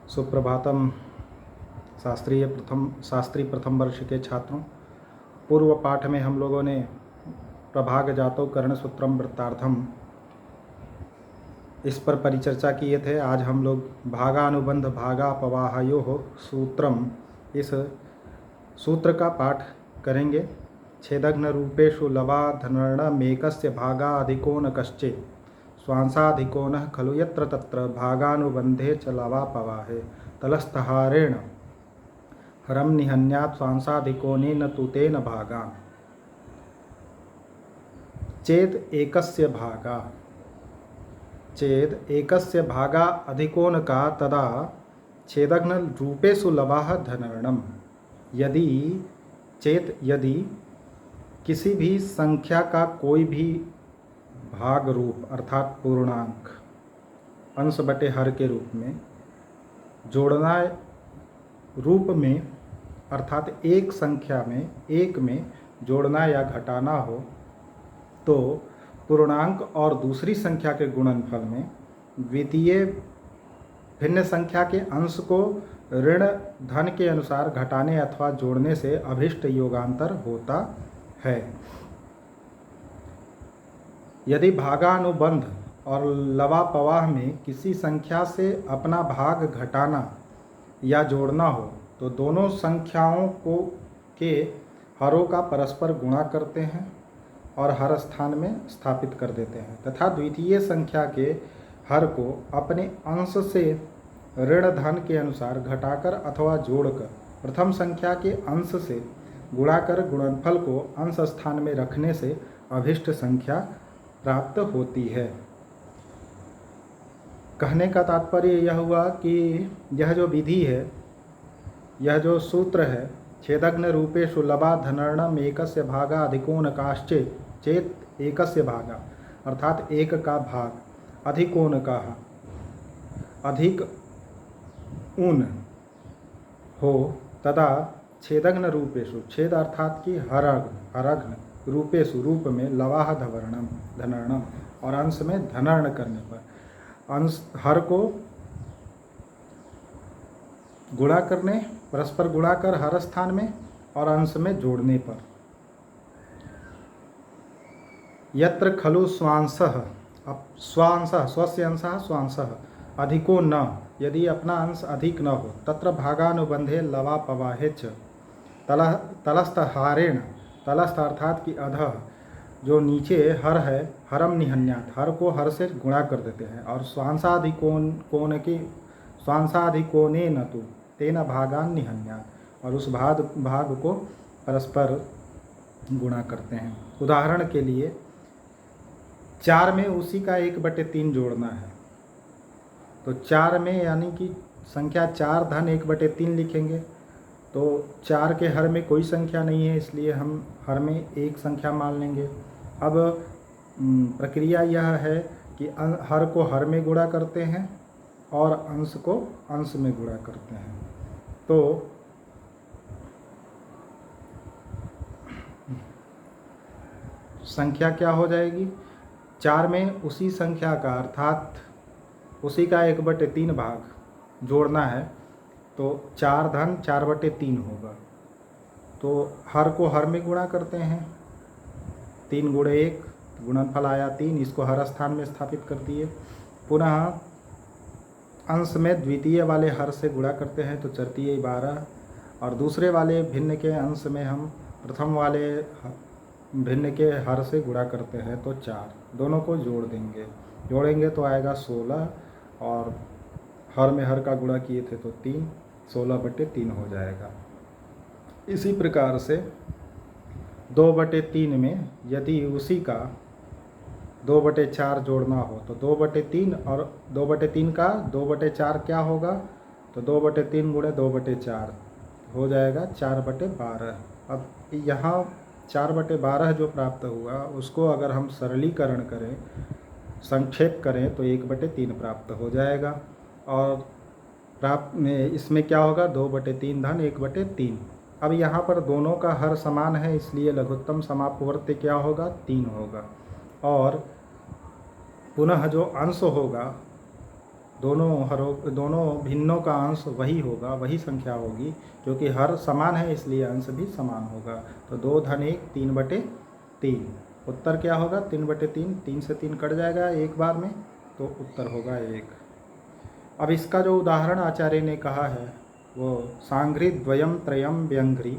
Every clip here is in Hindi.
सुप्रभातम शास्त्री प्रथम वर्ष के छात्रों। पूर्व पाठ में हम लोगों ने प्रभाग जातो कर्ण सूत्रम वृत्तार्थम इस पर परिचर्चा किए थे। आज हम लोग भागानुबंध भागापवाहयो सूत्रम इस सूत्र का पाठ करेंगे। छेदघ्न रूपेषु लवाधनर्णमेकस्य भागाधिको न कश्चित् स्वांसाधिको न खलु यत्र तत्र भागानुबंधे च लवापवाहे तलस्थहारेण हरम निहन्यात् स्वांसाधिकोनेन तु तेन भागान् चेद एकस्य भागा अधिकोन का तदा छेदघ्न रूपेषु लवाः धनर्णम। यदि किसी भी संख्या का कोई भी भाग रूप अर्थात पूर्णांक अंश बटे हर के रूप में जोड़ना रूप में अर्थात एक संख्या में एक में जोड़ना या घटाना हो तो पूर्णांक और दूसरी संख्या के गुणनफल में द्वितीय भिन्न संख्या के अंश को ऋण धन के अनुसार घटाने अथवा जोड़ने से अभिष्ट योगांतर होता है। यदि भागानुबंध और लवापवाह में किसी संख्या से अपना भाग घटाना या जोड़ना हो तो दोनों संख्याओं के हरों का परस्पर गुणा करते हैं और हर स्थान में स्थापित कर देते हैं तथा द्वितीय संख्या के हर को अपने अंश से ऋण धन के अनुसार घटाकर अथवा जोड़कर प्रथम संख्या के अंश से गुणा कर गुणनफल को अंश स्थान में रखने से अभिष्ट संख्या प्राप्त होती है। कहने का तात्पर्य यह हुआ कि यह जो विधि है, यह जो सूत्र है, छेदघ्न रूपेषु लवा धनर्णम एकस्य भागा अधिकोन काश्चित् चेत एकस्य भागा अर्थात एक का भाग अधिकोन का अधिक ऊन हो तथा छेदघ्न रूपेषु छेद अर्थात कि हरघ्न रूपेषु रूप में लवाह धनर्णम और अंश में धनर्ण करने पर अंश हर को गुणा करने परस्पर गुणा कर हर स्थान में और अंश में जोड़ने पर यत्र खलु स्वांशः स्वस्य अंशः स्वांशः अधिको न यदि अपना अंश अधिक न हो तत्र भागानुबंधे लवापवाहे च तलस्थहारेण तलस्थ अर्थात कि अधः जो नीचे हर है हरम निहन्यात् हर को हर से गुणा कर देते हैं और स्वांसाधिकोने न तो तेन भागान निहन्यात् और उस भाग को परस्पर गुणा करते हैं। उदाहरण के लिए 4 में उसी का 1/3 जोड़ना है तो 4 में यानी कि संख्या 4 धन 1/3 लिखेंगे तो 4 के हर में कोई संख्या नहीं है इसलिए हम हर में एक संख्या मान लेंगे। अब प्रक्रिया यह है कि हर को हर में गुणा करते हैं और अंश को अंश में गुणा करते हैं तो संख्या क्या हो जाएगी। 4 में उसी संख्या का अर्थात उसी का 1/3 भाग जोड़ना है तो 4 धन 4/3 होगा तो हर को हर में गुणा करते हैं 3 × 1 गुणनफल आया 3 इसको हर स्थान में स्थापित कर दिए। पुनः अंश में द्वितीय वाले हर से गुणा करते हैं तो चरतीय 12 और दूसरे वाले भिन्न के अंश में हम प्रथम वाले भिन्न के हर से गुणा करते हैं तो 4 दोनों को जोड़ेंगे तो आएगा 16 और हर में हर का गुणा किए थे तो 3 16/3 हो जाएगा। इसी प्रकार से 2/3 में यदि उसी का 2/4 जोड़ना हो तो 2/3 और 2/3 का 2/4 क्या होगा तो 2/3 × 2/4 हो जाएगा 4/12। अब यहाँ 4/12 जो प्राप्त हुआ उसको अगर हम सरलीकरण करें संक्षेप करें तो 1/3 प्राप्त हो जाएगा और इसमें क्या होगा 2/3 धन 1/3। अब यहाँ पर दोनों का हर समान है इसलिए लघुत्तम समापवर्त्य क्या होगा 3 होगा और पुनः जो अंश होगा दोनों भिन्नों का अंश वही होगा, वही संख्या होगी, क्योंकि हर समान है इसलिए अंश भी समान होगा। तो 2 धन 1 3/3। उत्तर क्या होगा? 3/3। 3 से 3 कट जाएगा एक बार में, तो उत्तर होगा 1। अब इसका जो उदाहरण आचार्य ने कहा है वो सांघ्रि द्वयम त्रयम व्यंघ्रि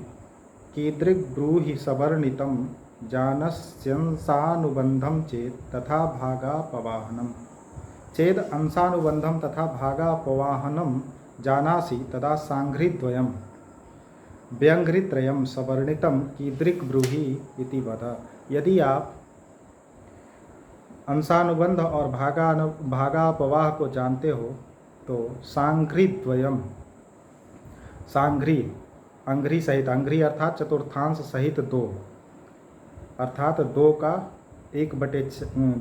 कीदृग् ब्रूहि सवर्णितम जानस्यंसानुबंधम चेत तथा भागापवाहनम। चेद अंशानुबंधम तथा भागापवाहनम जानासि तदा सांघ्रिद्वयम व्यंघ्रित्रयम सवर्णितम कीदृक् ब्रूहि इति वद। यदि आप अंशानुबंध और भागापवाह को जानते हो तो सांघ्रिद्वयम, सांघ्रि अंघ्रि सहित, अंघ्रि अर्थात चतुर्थांश सहित 2, अर्थात 2 का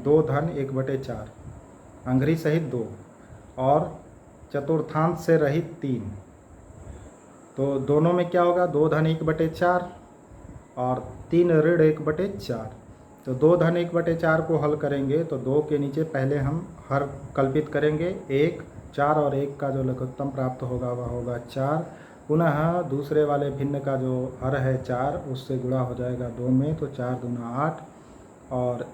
2 धन 1/4, अंघ्रि सहित 2 और चतुर्थांश से रहित 3। तो दोनों में क्या होगा? 2 धन 1/4 और 3 ऋण 1/4। तो 2 धन 1/4 को हल करेंगे तो 2 के नीचे पहले हम हर कल्पित करेंगे 1, 4 और 1 का जो लघुत्तम प्राप्त होगा वह होगा 4। पुनः दूसरे वाले भिन्न का जो हर है 4, उससे गुणा हो जाएगा 2 में, तो 4 दूना 8। और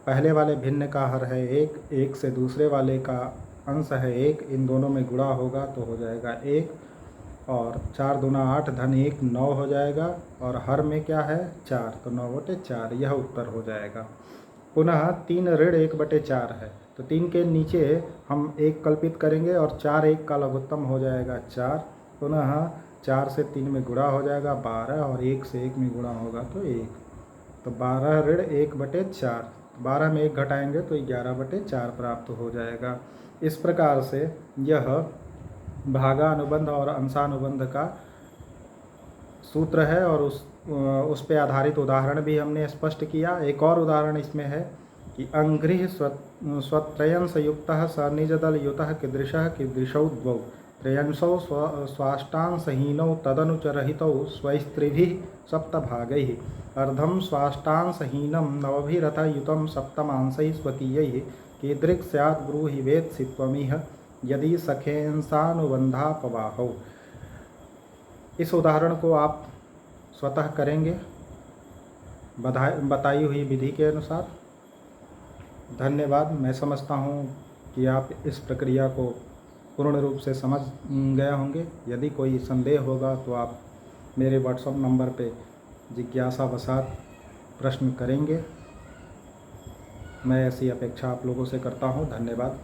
पहले वाले भिन्न का हर है 1, 1 से दूसरे वाले का अंश है 1, इन दोनों में गुणा होगा तो हो जाएगा 1। और 4 दूना 8 धन 1 9 हो जाएगा, और हर में क्या है 4, तो 9/4, यह उत्तर हो जाएगा। पुनः 3 ऋण 1/4 है, तो 3 के नीचे हम 1 कल्पित करेंगे और 4 1 का लघुत्तम हो जाएगा 4। पुनः 4 से 3 में गुणा हो जाएगा 12, और 1 से 1 में गुणा होगा तो 1, तो 12 ऋण 1/4, 12 में 1 घटाएंगे तो 11/4 प्राप्त हो जाएगा। इस प्रकार से यह भागानुबंध और अंशानुबंध का सूत्र है, और उस पे आधारित उदाहरण भी हमने स्पष्ट किया। एक और उदाहरण इसमें है कि अंघ्रिः स्वत्रयंश युक्तः सनिजदलयुतः कीदृशः कीदृशौ द्वौ त्रयंशौ स्वाष्टांशहीनौ तदनुचरहितौ स्वस्त्रिभिः सप्तभागैः अर्धं स्वाष्टांशहीनं नवभिरथयुतं सप्तमांशैः स्वकीयैः कीदृक् स्यात् ब्रूहि वेत्सि त्वमिह यदि सखेंसानुबंधापवाहौ। इस उदाहरण को आप स्वतः करेंगे बताई हुई विधि के अनुसार। धन्यवाद। मैं समझता हूँ कि आप इस प्रक्रिया को पूर्ण रूप से समझ गए होंगे। यदि कोई संदेह होगा तो आप मेरे व्हाट्सएप नंबर पे जिज्ञासावशात प्रश्न करेंगे। मैं ऐसी अपेक्षा आप लोगों से करता हूँ। धन्यवाद।